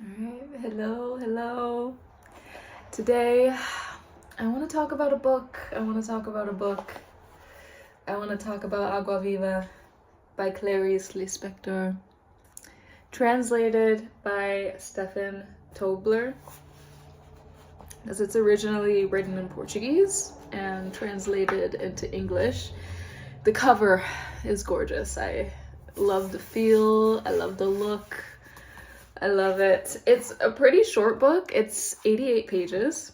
Alright, hello. Today, I want to talk about a book. I want to talk about Agua Viva by Clarice Lispector, translated by Stefan Tobler, as it's originally written in Portuguese and translated into English. The cover is gorgeous. I love the feel, I love the look. I love it. It's a pretty short book. It's 88 pages.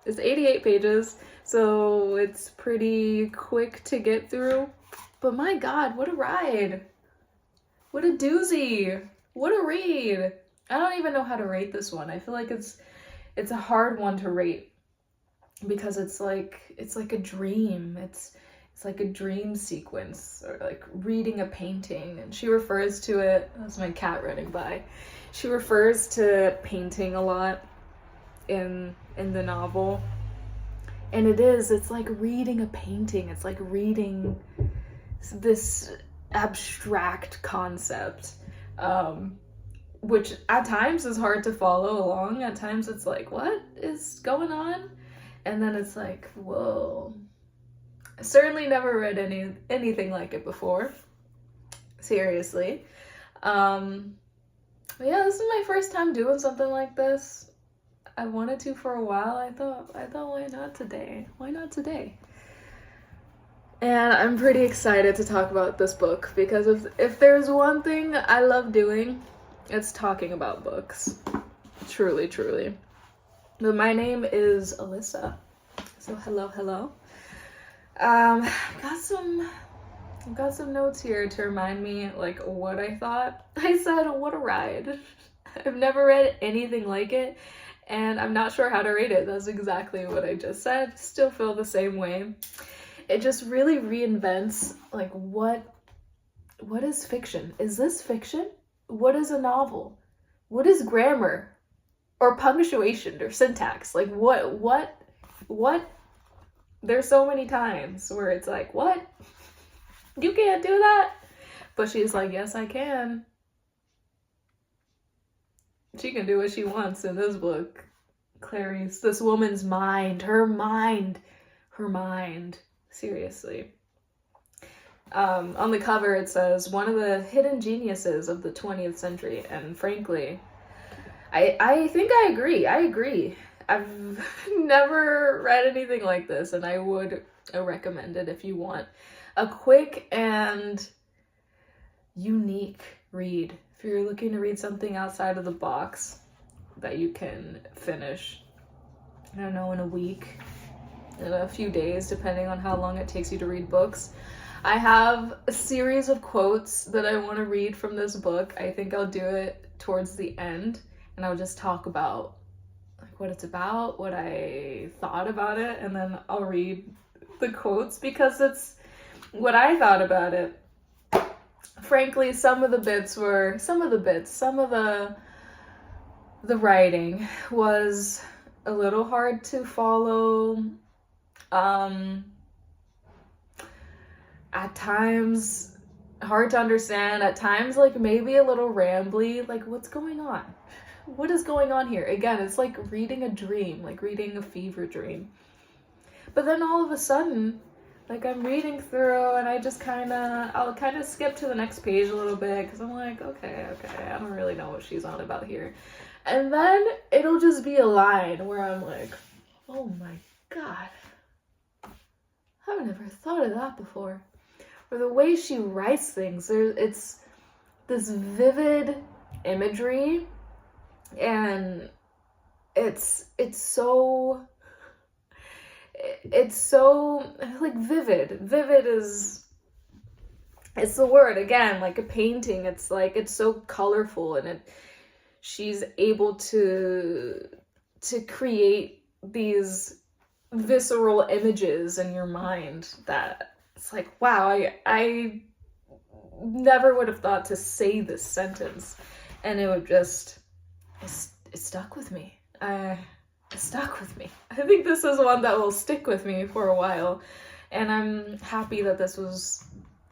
It's 88 pages, so it's pretty quick to get through. But my God, what a ride. What a doozy. What a read. I don't even know how to rate this one. I feel like it's a hard one to rate because it's like a dream. It's like a dream sequence, or like reading a painting. And she refers to it, that's my cat running by. She refers to painting a lot in the novel. And it's like reading a painting. It's like reading this abstract concept, which at times is hard to follow along. At times it's like, what is going on? And then it's like, whoa. I certainly never read anything like it before. Seriously. But yeah, this is my first time doing something like this. I wanted to for a while. I thought, why not today? Why not today? And I'm pretty excited to talk about this book because if there's one thing I love doing, it's talking about books. Truly, truly. But my name is Alyssa. So hello. I've got some notes here to remind me like what I thought. I said, what a ride. I've never read anything like it, and I'm not sure how to rate it. That's exactly what I just said. Still feel the same way. It just really reinvents like what is fiction? Is this fiction? What is a novel? What is grammar or punctuation or syntax? Like what? There's so many times where it's like, what? You can't do that? But she's like, yes, I can. She can do what she wants in this book. Clarice, this woman's mind, her mind. Seriously. On the cover it says, one of the hidden geniuses of the 20th century. And frankly, I think I agree. I've never read anything like this, and I would recommend it if you want a quick and unique read. If you're looking to read something outside of the box that you can finish, I don't know, in a week, in a few days, depending on how long it takes you to read books. I have a series of quotes that I want to read from this book. I think I'll do it towards the end, and I'll just talk about what it's about, what I thought about it, and then I'll read the quotes because it's what I thought about it. Frankly, some of the writing was a little hard to follow. At times hard to understand, at times like maybe a little rambly, like what's going on? What is going on here? Again, it's like reading a dream, like reading a fever dream. But then all of a sudden, like I'm reading through and I'll kind of skip to the next page a little bit because I'm like, okay, I don't really know what she's on about here. And then it'll just be a line where I'm like, oh my God, I've never thought of that before. Or the way she writes things, it's this vivid imagery. And it's so like vivid it's the word. Again, like a painting, it's like it's so colorful, and she's able to create these visceral images in your mind that it's like, wow, I never would have thought to say this sentence, and it would just it stuck with me. It stuck with me. I think this is one that will stick with me for a while, and I'm happy that this was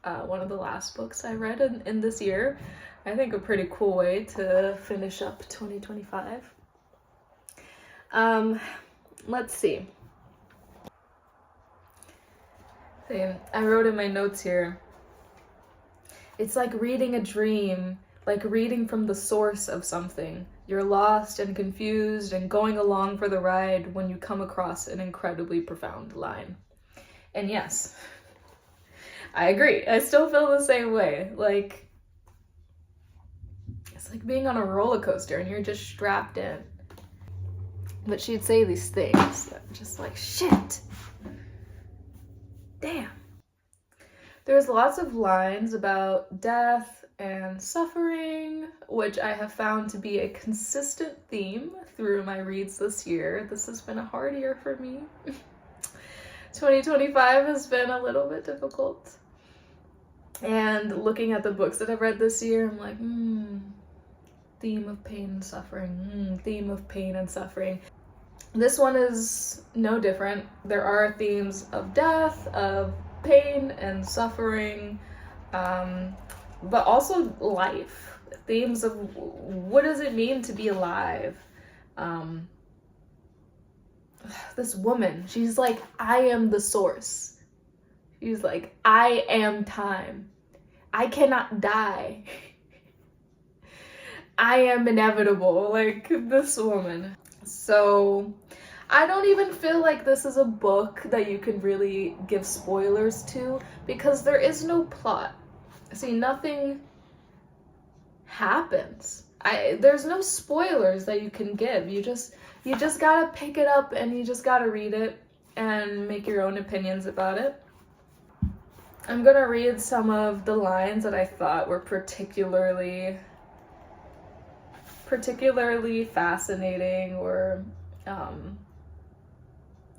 one of the last books I read in this year. I think a pretty cool way to finish up 2025. Let's see. I wrote in my notes here, it's like reading a dream, like reading from the source of something. You're lost and confused and going along for the ride when you come across an incredibly profound line. And yes, I agree. I still feel the same way. Like, it's like being on a roller coaster and you're just strapped in. But she'd say these things that are just like, shit. Damn. There's lots of lines about death and suffering, which I have found to be a consistent theme through my reads this year. This has been a hard year for me. 2025 has been a little bit difficult. And looking at the books that I've read this year, I'm like, theme of pain and suffering, theme of pain and suffering. This one is no different. There are themes of death, of pain and suffering, but also life. Themes of what does it mean to be alive? This woman, she's like, I am the source. She's like, I am time. I cannot die. I am inevitable, like this woman. So I don't even feel like this is a book that you can really give spoilers to because there is no plot. See, nothing happens. There's no spoilers that you can give. You just gotta pick it up and you just gotta read it and make your own opinions about it. I'm gonna read some of the lines that I thought were particularly fascinating, or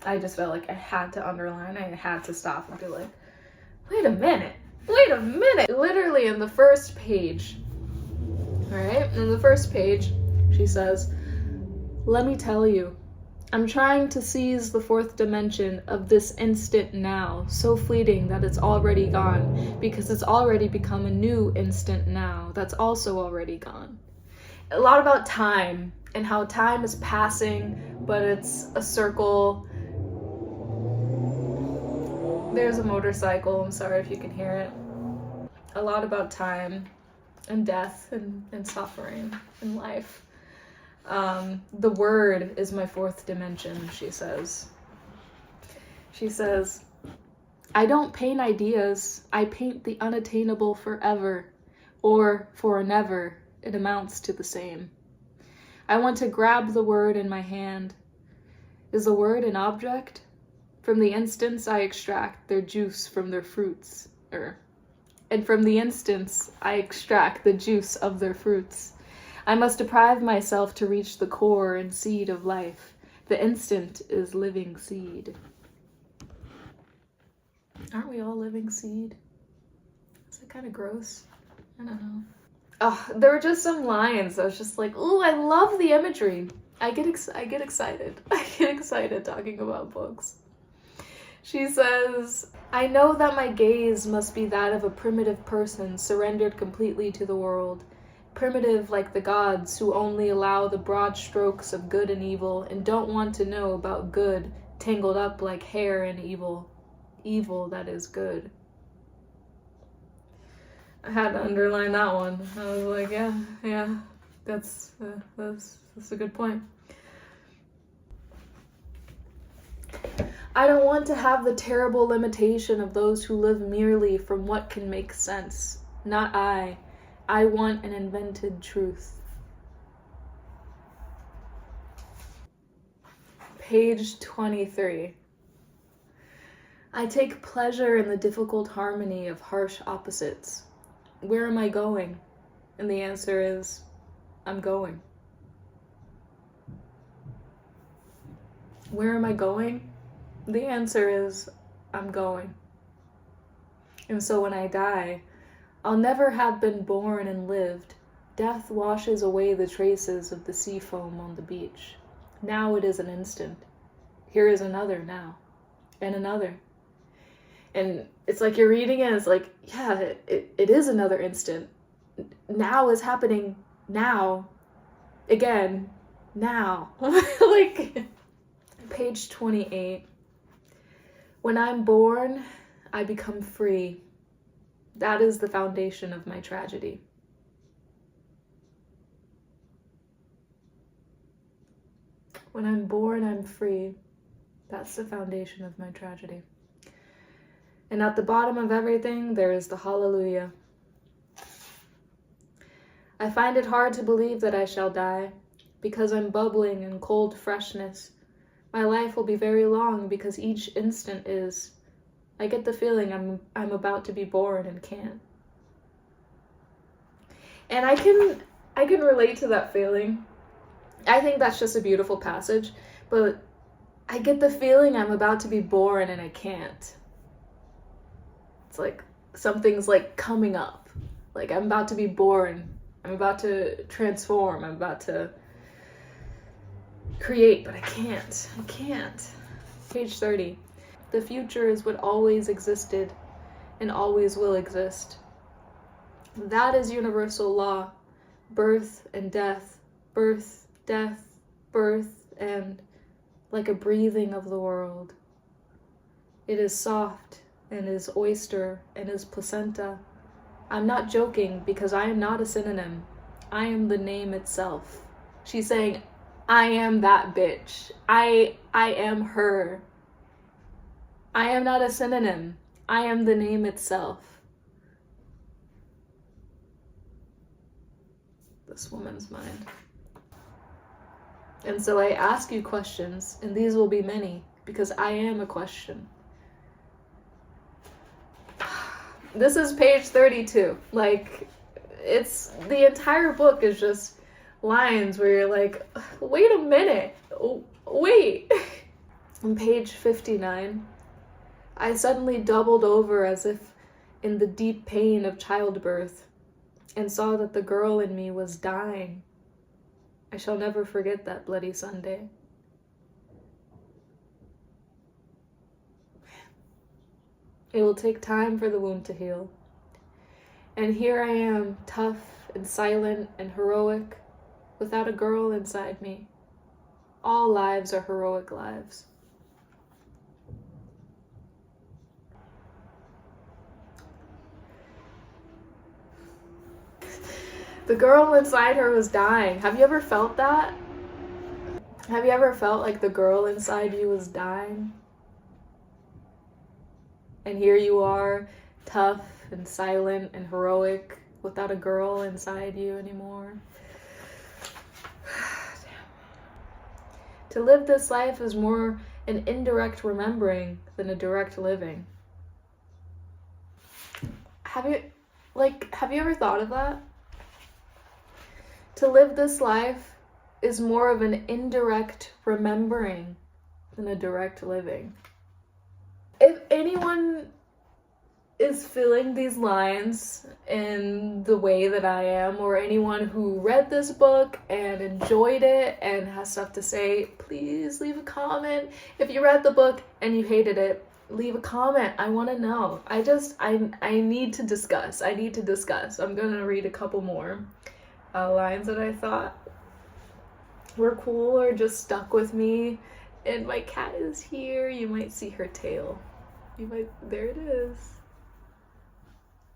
I just felt like I had to underline, I had to stop and be like, wait a minute. Literally in the first page, right? In the first page, she says, let me tell you, I'm trying to seize the fourth dimension of this instant now, so fleeting that it's already gone, because it's already become a new instant now that's also already gone. A lot about time and how time is passing, but it's a circle. There's a motorcycle, I'm sorry if you can hear it. A lot about time and death and suffering and life. The word is my fourth dimension, she says. She says, I don't paint ideas, I paint the unattainable forever, or for a never. It amounts to the same. I want to grab the word in my hand. Is the word an object? From the instants I extract their juice from their fruits, and from the instants I extract the juice of their fruits. I must deprive myself to reach the core and seed of life. The instant is living seed. Aren't we all living seed? Is that kind of gross? I don't know. Oh, there were just some lines. I was just like, ooh, I love the imagery. I get excited. I get excited talking about books. She says, I know that my gaze must be that of a primitive person surrendered completely to the world. Primitive like the gods who only allow the broad strokes of good and evil and don't want to know about good tangled up like hair and evil. Evil that is good. I had to underline that one. I was like, yeah, that's a good point. I don't want to have the terrible limitation of those who live merely from what can make sense. Not I. I want an invented truth. Page 23. I take pleasure in the difficult harmony of harsh opposites. Where am I going? And the answer is, I'm going. Where am I going? The answer is, I'm going. And so when I die, I'll never have been born and lived. Death washes away the traces of the sea foam on the beach. Now it is an instant. Here is another now. And another. And it's like you're reading it, and it's like, yeah, it is another instant. now is happening now. Again, now. Like, page 28. When I'm born, I become free. That is the foundation of my tragedy. When I'm born, I'm free. That's the foundation of my tragedy. And at the bottom of everything, there is the hallelujah. I find it hard to believe that I shall die, because I'm bubbling in cold freshness. My life will be very long because each instant is. I get the feeling I'm about to be born and can't. And I can relate to that feeling. I think that's just a beautiful passage, but I get the feeling I'm about to be born and I can't. It's like something's like coming up. Like I'm about to be born. I'm about to transform. I'm about to create, but I can't. I can't. Page 30. The future is what always existed and always will exist. That is universal law. Birth and death. Birth, death, birth, and like a breathing of the world. It is soft and is oyster and is placenta. I'm not joking because I am not a synonym. I am the name itself. She's saying, I am that bitch. I am her. I am not a synonym. I am the name itself. This woman's mind. And so I ask you questions, and these will be many, because I am a question. This is page 32. Like, it's, the entire book is just lines where you're like, wait a minute, wait. On page 59, I suddenly doubled over as if in the deep pain of childbirth, and saw that the girl in me was dying. I shall never forget that bloody Sunday. It will take time for the wound to heal. And here I am, tough and silent and heroic, without a girl inside me. All lives are heroic lives. The girl inside her was dying. Have you ever felt that? Have you ever felt like the girl inside you was dying? And here you are, tough and silent and heroic, without a girl inside you anymore. To live this life is more an indirect remembering than a direct living. Have you ever thought of that? To live this life is more of an indirect remembering than a direct living. If anyone is feeling these lines in the way that I am, or anyone who read this book and enjoyed it and has stuff to say, please leave a comment. If you read the book and you hated it, leave a comment. I want to know. I need to discuss. I'm going to read a couple more lines that I thought were cool or just stuck with me. And my cat is here. You might see her tail. There it is.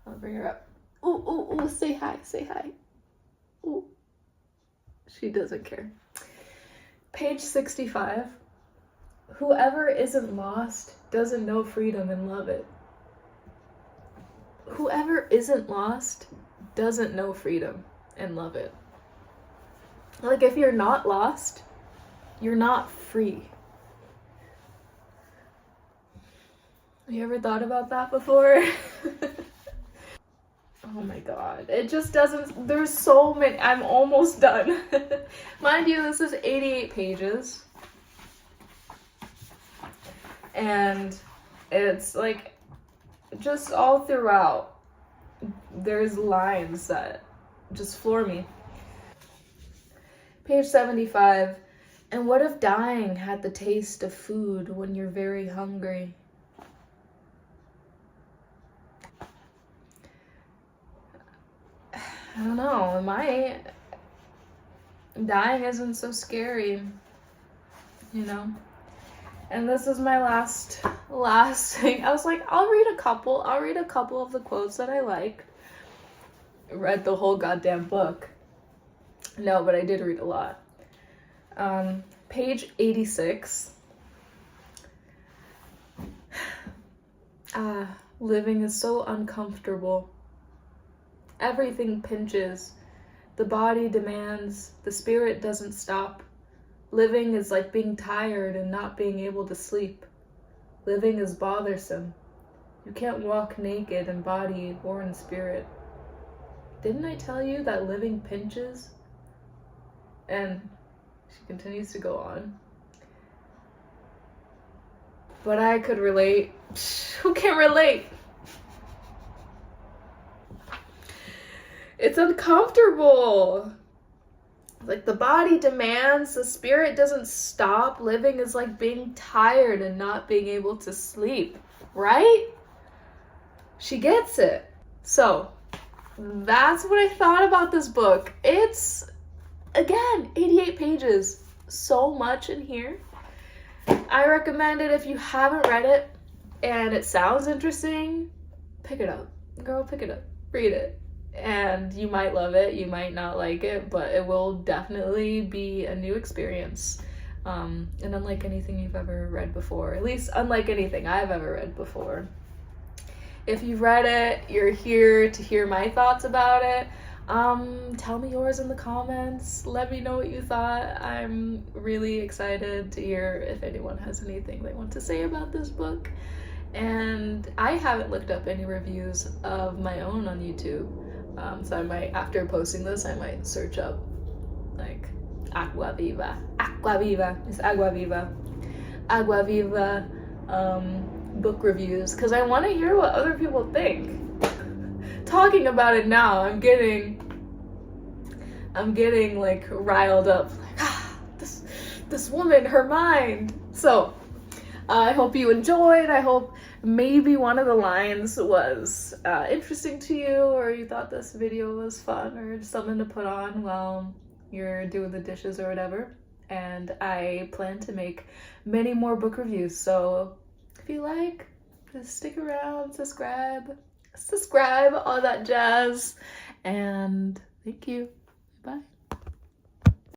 I'll bring her up. Oh, say hi. Oh, she doesn't care. Page 65. Whoever isn't lost doesn't know freedom and love it. Whoever isn't lost doesn't know freedom and love it. Like, if you're not lost, you're not free. You ever thought about that before? Oh my god. It just doesn't, there's so many. I'm almost done. Mind you, this is 88 pages. And it's like, just all throughout, there's lines that just floor me. Page 75. And what if dying had the taste of food when you're very hungry? don't know, dying isn't so scary, you know? And this is my last thing. I was like, I'll read a couple of the quotes that I like. Read the whole goddamn book. No, but I did read a lot. Page 86. Living is so uncomfortable. Everything pinches. The body demands. The spirit doesn't stop. Living is like being tired and not being able to sleep. Living is bothersome. You can't walk naked in body or in spirit. Didn't I tell you that living pinches? And she continues to go on. But I could relate. Who can relate? It's uncomfortable. Like the body demands, the spirit doesn't stop. Living is like being tired and not being able to sleep, right? She gets it. So that's what I thought about this book. It's, again, 88 pages. So much in here. I recommend it if you haven't read it and it sounds interesting. Pick it up. Girl, pick it up. Read it. And you might love it, you might not like it, but it will definitely be a new experience. And unlike anything you've ever read before, at least unlike anything I've ever read before. If you've read it, you're here to hear my thoughts about it. Tell me yours in the comments. Let me know what you thought. I'm really excited to hear if anyone has anything they want to say about this book. And I haven't looked up any reviews of my own on YouTube. So I might, after posting this, I might search up like Agua Viva. It's Agua Viva book reviews, because I want to hear what other people think. Talking about it now, I'm getting like riled up, like this woman, her mind. So I hope you enjoyed. I hope maybe one of the lines was interesting to you, or you thought this video was fun or something to put on while you're doing the dishes or whatever. And I plan to make many more book reviews, so if you like, just stick around, subscribe, all that jazz. And thank you. Bye.